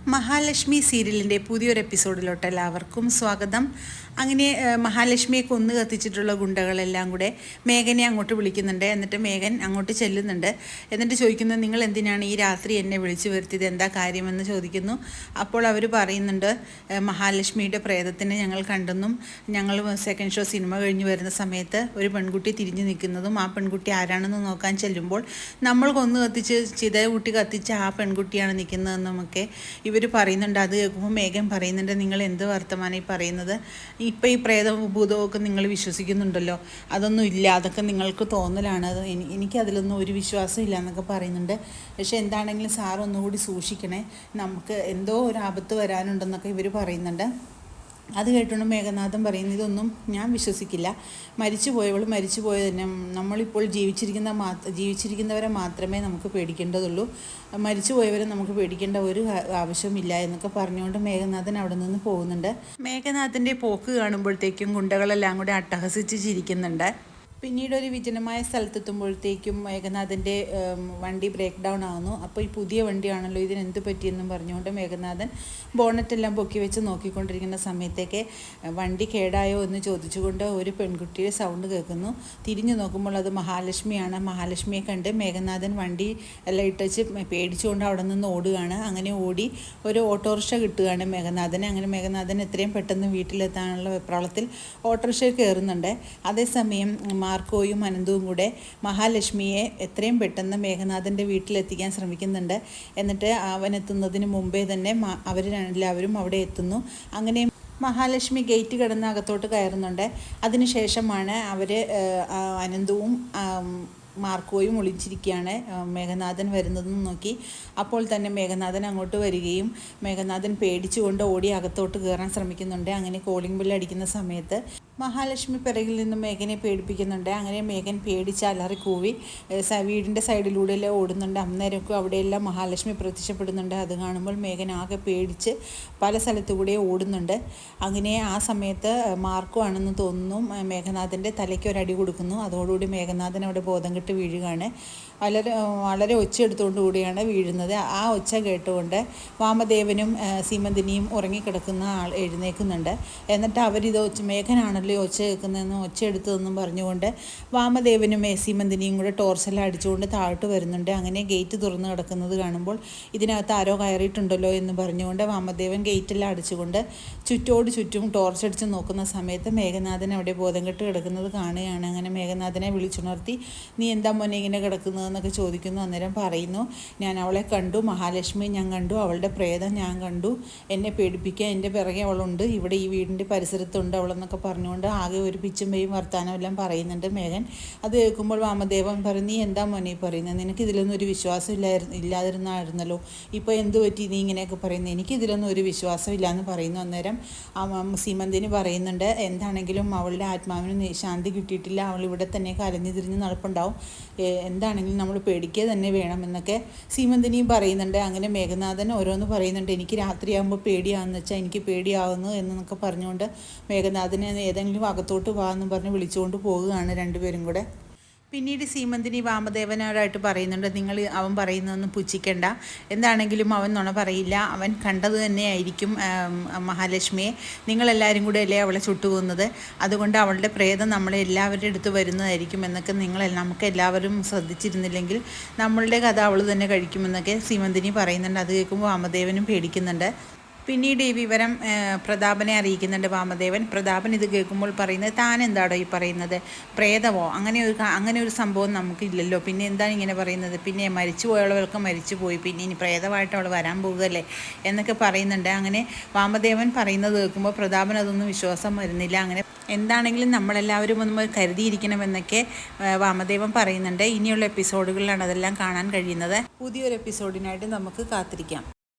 മഹാലക്ഷ്മി സീരിയലിൻ്റെ പുതിയൊരു എപ്പിസോഡിലോട്ട് എല്ലാവർക്കും സ്വാഗതം. അങ്ങനെ മഹാലക്ഷ്മിയെ കൊന്നു കത്തിച്ചിട്ടുള്ള ഗുണ്ടകളെല്ലാം കൂടെ മേഘനെ അങ്ങോട്ട് വിളിക്കുന്നുണ്ട്. എന്നിട്ട് മേഘൻ അങ്ങോട്ട് ചെല്ലുന്നുണ്ട്. എന്നിട്ട് ചോദിക്കുന്നു, നിങ്ങൾ എന്തിനാണ് ഈ രാത്രി എന്നെ വിളിച്ചു വരുത്തിയത്, എന്താ കാര്യമെന്ന് ചോദിക്കുന്നു. അപ്പോൾ അവർ പറയുന്നുണ്ട്, മഹാലക്ഷ്മിയുടെ പ്രേതത്തിനെ ഞങ്ങൾ കണ്ടെന്നും ഞങ്ങൾ സെക്കൻഡ് ഷോ സിനിമ കഴിഞ്ഞ് വരുന്ന സമയത്ത് ഒരു പെൺകുട്ടി തിരിഞ്ഞു നിൽക്കുന്നതും ആ പെൺകുട്ടി ആരാണെന്ന് നോക്കാൻ ചെല്ലുമ്പോൾ നമ്മൾ കൊന്നു കത്തിച്ച് ചിതയ കുട്ടി കത്തിച്ച ആ പെൺകുട്ടിയാണ് നിൽക്കുന്നതെന്നുമൊക്കെ ഇവർ പറയുന്നുണ്ട്. അത് കേൾക്കുമ്പോൾ മേഘൻ പറയുന്നുണ്ട്, നിങ്ങൾ എന്ത് വർത്തമാനം ഈ പറയുന്നത്, ഇപ്പം ഈ പ്രേതവും ഭൂതമൊക്കെ നിങ്ങൾ വിശ്വസിക്കുന്നുണ്ടല്ലോ, അതൊന്നും ഇല്ല, അതൊക്കെ നിങ്ങൾക്ക് തോന്നലാണ്, എനിക്കതിലൊന്നും ഒരു വിശ്വാസം ഇല്ല എന്നൊക്കെ പറയുന്നുണ്ട്. പക്ഷേ എന്താണെങ്കിലും സാർ ഒന്നുകൂടി സൂക്ഷിക്കണേ, നമുക്ക് എന്തോ ഒരു ആപത്ത് വരാനുണ്ടെന്നൊക്കെ ഇവർ പറയുന്നുണ്ട്. അത് കേട്ടുകൊണ്ട് മേഘനാഥൻ പറയുന്നത്, ഇതൊന്നും ഞാൻ വിശ്വസിക്കില്ല, മരിച്ചു പോയത് തന്നെ, നമ്മളിപ്പോൾ ജീവിച്ചിരിക്കുന്നവരെ മാത്രമേ നമുക്ക് പേടിക്കേണ്ടതുള്ളൂ, മരിച്ചു പോയവരെ നമുക്ക് പേടിക്കേണ്ട ഒരു ആവശ്യമില്ല എന്നൊക്കെ പറഞ്ഞുകൊണ്ട് മേഘനാഥൻ അവിടെ നിന്ന് പോകുന്നുണ്ട്. മേഘനാഥൻ്റെ പോക്ക് കാണുമ്പോഴത്തേക്കും ഗുണ്ടകളെല്ലാം കൂടെ അട്ടഹസിച്ച് ചിരിക്കുന്നുണ്ട്. പിന്നീട് ഒരു വിജനമായ സ്ഥലത്തെത്തുമ്പോഴത്തേക്കും മേഘനാഥൻ്റെ വണ്ടി ബ്രേക്ക് ഡൗൺ ആകുന്നു. അപ്പോൾ ഈ പുതിയ വണ്ടിയാണല്ലോ, ഇതിനെന്ത് പറ്റിയെന്നും പറഞ്ഞുകൊണ്ട് മേഘനാഥൻ ബോണറ്റെല്ലാം പൊക്കി വെച്ച് നോക്കിക്കൊണ്ടിരിക്കുന്ന സമയത്തേക്ക് വണ്ടി കേടായോ എന്ന് ചോദിച്ചുകൊണ്ട് ഒരു പെൺകുട്ടിയുടെ സൗണ്ട് കേൾക്കുന്നു. തിരിഞ്ഞു നോക്കുമ്പോൾ അത് മഹാലക്ഷ്മിയാണ്. മഹാലക്ഷ്മിയെ കണ്ട് മേഘനാഥൻ വണ്ടി എല്ലാം ഇട്ടച്ച് പേടിച്ചുകൊണ്ട് അവിടെ നിന്ന് ഓടുകയാണ്. അങ്ങനെ ഓടി ഒരു ഓട്ടോറിക്ഷ കിട്ടുകയാണ് മേഘനാഥന്. അങ്ങനെ മേഘനാഥൻ എത്രയും പെട്ടെന്ന് വീട്ടിലെത്താനുള്ള വെപ്രാളത്തിൽ ഓട്ടോറിക്ഷയിൽ കയറുന്നുണ്ട്. അതേസമയം മാർക്കോയും അനന്തവും കൂടെ മഹാലക്ഷ്മിയെ എത്രയും പെട്ടെന്ന് മേഘനാഥൻ്റെ വീട്ടിലെത്തിക്കാൻ ശ്രമിക്കുന്നുണ്ട്. എന്നിട്ട് അവനെത്തുന്നതിന് മുമ്പേ തന്നെ അവരെല്ലാവരും അവിടെ എത്തുന്നു. അങ്ങനെ മഹാലക്ഷ്മി ഗേറ്റ് കടന്ന് അകത്തോട്ട് കയറുന്നുണ്ട്. അതിനുശേഷമാണ് അവർ അനന്തവും മാർക്കോയും ഒളിച്ചിരിക്കുകയാണ് മേഘനാഥൻ വരുന്നതെന്ന് നോക്കി. അപ്പോൾ തന്നെ മേഘനാഥൻ അങ്ങോട്ട് വരികയും മേഘനാഥൻ പേടിച്ചുകൊണ്ട് ഓടി അകത്തോട്ട് കയറാൻ ശ്രമിക്കുന്നുണ്ട്. അങ്ങനെ കോളിംഗ് ബെല്ല് അടിക്കുന്ന സമയത്ത് മഹാലക്ഷ്മി പിറകിൽ നിന്നും മേഘനെ പേടിപ്പിക്കുന്നുണ്ട്. അങ്ങനെ മേഘൻ പേടിച്ച് അലറി കൂവി വീടിൻ്റെ സൈഡിലൂടെയെല്ലാം ഓടുന്നുണ്ട്. അന്നേരമൊക്കെ അവിടെയെല്ലാം മഹാലക്ഷ്മി പ്രത്യക്ഷപ്പെടുന്നുണ്ട്. അത് കാണുമ്പോൾ മേഘൻ ആകെ പേടിച്ച് പല സ്ഥലത്തു കൂടെ ഓടുന്നുണ്ട്. അങ്ങനെ ആ സമയത്ത് മാർക്കോ ആണെന്ന് തോന്നുന്നു മേഘനാഥൻ്റെ തലയ്ക്ക് ഒരടി കൊടുക്കുന്നു. അതോടുകൂടി മേഘനാഥൻ അവിടെ ബോധം കെട്ട് വീഴുകയാണ്. വളരെ ഒച്ച എടുത്തുകൊണ്ട് കൂടിയാണ് വീഴുന്നത്. ആ ഒച്ച കേട്ടുകൊണ്ട് വാമദേവനും സീമന്തിനിയും ഉറങ്ങിക്കിടക്കുന്ന ആൾ എഴുന്നേൽക്കുന്നുണ്ട്. എന്നിട്ട് അവരിത് മേഘനാണല്ലോ ഒച്ച കേൾക്കുന്നതെന്നും ഒച്ച എടുത്തതെന്നും പറഞ്ഞുകൊണ്ട് വാമദേവനും സീമന്തിനിയും കൂടെ ടോർച്ചെല്ലാം അടിച്ചുകൊണ്ട് താഴോട്ട് വരുന്നുണ്ട്. അങ്ങനെ ഗേറ്റ് തുറന്ന് കിടക്കുന്നത് കാണുമ്പോൾ ഇതിനകത്ത് ആരോ കയറിയിട്ടുണ്ടല്ലോ എന്ന് പറഞ്ഞുകൊണ്ട് വാമദേവൻ ഗേറ്റെല്ലാം അടിച്ചുകൊണ്ട് ചുറ്റും ടോർച്ചടിച്ച് നോക്കുന്ന സമയത്ത് മേഘനാഥൻ അവിടെ ബോധം കെട്ട് കിടക്കുന്നത് കാണുകയാണ്. അങ്ങനെ മേഘനാഥനെ വിളിച്ചുണർത്തി, നീ എന്താ മോനെ ഇങ്ങനെ കിടക്കുന്നതെന്നൊക്കെ ചോദിക്കുന്നു. അന്നേരം പറയുന്നു, ഞാൻ അവളെ കണ്ടു, മഹാലക്ഷ്മി ഞാൻ കണ്ടു, അവളുടെ പ്രേതം ഞാൻ കണ്ടു, എന്നെ പേടിപ്പിക്കാൻ എൻ്റെ പിറകെ അവളുണ്ട്, ഇവിടെ ഈ വീടിൻ്റെ പരിസരത്തുണ്ട് അവളെന്നൊക്കെ പറഞ്ഞുകൊണ്ട് ആകെ ഒരു പിച്ചും പേയും വർത്താനം എല്ലാം പറയുന്നുണ്ട് മേഘൻ. അത് കേൾക്കുമ്പോൾ വാമദേവൻ പറയും, നീ എന്താ മോനെ പറയുന്നത്, നിനക്ക് ഇതിലൊന്നും ഒരു വിശ്വാസം ഇല്ലാതിരുന്നായിരുന്നല്ലോ, ഇപ്പോൾ എന്ത് പറ്റി നീ ഇങ്ങനെയൊക്കെ പറയുന്നത്, എനിക്ക് ഇതിലൊന്നും ഒരു വിശ്വാസം ഇല്ല എന്ന് പറയുന്നു. അന്നേരം സീമന്തിന് പറയുന്നുണ്ട്, എന്താണെങ്കിലും അവളുടെ ആത്മാവിന് ശാന്തി കിട്ടിയിട്ടില്ല, അവൾ ഇവിടെ തന്നെ കലഞ്ഞു തിരിഞ്ഞ് നടപ്പുണ്ടാവും, എന്താണെങ്കിലും നമ്മൾ പേടിക്കുക തന്നെ വേണമെന്നൊക്കെ സീമന്തിനിയും പറയുന്നുണ്ട്. അങ്ങനെ മേഘനാഥൻ ഓരോന്ന് പറയുന്നുണ്ട്, എനിക്ക് രാത്രിയാകുമ്പോൾ പേടിയാണെന്ന് വെച്ചാൽ എനിക്ക് പേടിയാവുന്നു എന്നൊക്കെ പറഞ്ഞുകൊണ്ട് മേഘനാഥനെ ഏതെങ്കിലും അകത്തോട്ട് പോകാമെന്ന് പറഞ്ഞ് വിളിച്ചുകൊണ്ട് പോവുകയാണ് രണ്ടുപേരും കൂടെ. പിന്നീട് സീമന്തിനി വാമദേവനോടായിട്ട് പറയുന്നുണ്ട്, അവൻ പറയുന്നതൊന്നും പുച്ഛിക്കണ്ട, എന്താണെങ്കിലും അവൻ നുണ പറയില്ല, അവൻ കണ്ടത് തന്നെയായിരിക്കും മഹാലക്ഷ്മിയെ, നിങ്ങളെല്ലാവരും കൂടെ അല്ലേ അവളെ ചുട്ടുപോകുന്നത്, അതുകൊണ്ട് അവളുടെ പ്രേതം നമ്മളെ എല്ലാവരുടെ അടുത്ത് വരുന്നതായിരിക്കും എന്നൊക്കെ നമുക്ക് എല്ലാവരും ശ്രദ്ധിച്ചിരുന്നില്ലെങ്കിൽ നമ്മളുടെ കഥ അവൾ തന്നെ കഴിക്കുമെന്നൊക്കെ സീമന്തിനി പറയുന്നുണ്ട്. അത് കേൾക്കുമ്പോൾ വാമദേവനും പേടിക്കുന്നുണ്ട്. പിന്നീട് ഈ വിവരം പ്രതാപനെ അറിയിക്കുന്നുണ്ട് വാമദേവൻ. പ്രതാപൻ ഇത് കേൾക്കുമ്പോൾ പറയുന്നത്, താൻ എന്താടോ ഈ പറയുന്നത്, പ്രേതമോ, അങ്ങനെ ഒരു സംഭവം നമുക്കില്ലല്ലോ, പിന്നെ എന്താണ് ഇങ്ങനെ പറയുന്നത്, പിന്നെ മരിച്ചു പോയവൾക്ക് മരിച്ചുപോയി, പിന്നെ ഇനി പ്രേതമായിട്ട് അവൾ വരാൻ പോകുകയല്ലേ എന്നൊക്കെ പറയുന്നുണ്ട്. അങ്ങനെ വാമദേവൻ പറയുന്നത് കേൾക്കുമ്പോൾ പ്രതാപൻ അതൊന്നും വിശ്വാസം വരുന്നില്ല. അങ്ങനെ എന്താണെങ്കിലും നമ്മളെല്ലാവരും ഒന്ന് കരുതിയിരിക്കണമെന്നൊക്കെ വാമദേവൻ പറയുന്നുണ്ട്. ഇനിയുള്ള എപ്പിസോഡുകളിലാണ് അതെല്ലാം കാണാൻ കഴിയുന്നത്. പുതിയൊരു എപ്പിസോഡിനായിട്ട് നമുക്ക് കാത്തിരിക്കാം.